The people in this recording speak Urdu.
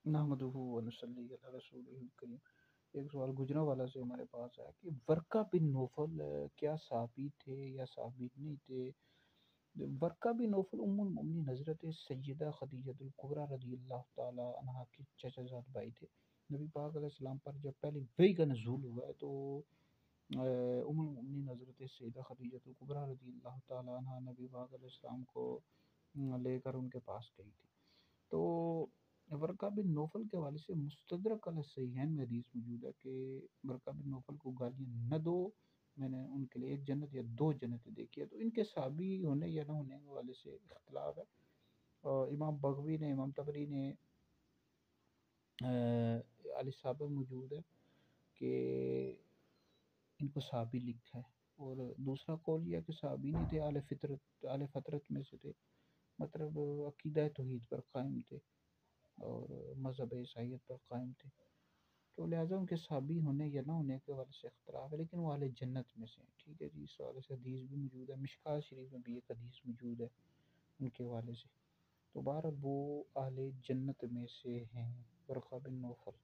نحمدہ و نصلی علی رسولہ الکریم۔ ایک سوال گجرا والا سے ہمارے پاس ہے کہ ورقہ بن نوفل کیا صحابی تھے یا صحابی نہیں تھے؟ ورقہ بن نوفل ام المؤمنین حضرت سیدہ خدیجہ الکبریٰ رضی اللہ تعالی عنہا کے چچا زاد بھائی تھے۔ نبی پاک علیہ السلام پر جب پہلی وحی کا نزول ہوا ہے تو ام المؤمنین حضرت سیدہ خدیجہ الکبریٰ رضی اللہ تعالی عنہا نبی پاک علیہ السلام کو لے کر ان کے پاس گئی تھی۔ تو ورقہ بن نوفل کے حوالے سے مستدرک علی صحیحین میں حدیث موجود ہے کہ ورقہ بن نوفل کو گالیاں نہ دو، میں نے ان کے لیے ایک جنت یا دو جنتیں دیکھی ہے۔ تو ان کے صحابی ہونے یا نہ ہونے کے حوالے سے اختلاف ہے، اور امام بغوی نے، امام طبری نے علی صاحب موجود ہے کہ ان کو صحابی لکھا ہے، اور دوسرا قول یہ ہے کہ صحابی نہیں تھے، اہل فطرت، اہل فطرت میں سے تھے، مطلب عقیدہ توحید پر قائم تھے اور مذہب عیسائیت پر قائم تھے۔ تو لہٰذا ان کے صحابی ہونے یا نہ ہونے کے حوالے سے اختلاف ہے، لیکن وہ اہل جنت میں سے ہیں۔ ٹھیک ہے جی، اس حوالے سے حدیث بھی موجود ہے، مشکوٰۃ شریف میں بھی ایک حدیث موجود ہے ان کے حوالے سے۔ تو بہرحال وہ اہل جنت میں سے ہیں، ورقہ بن نوفل۔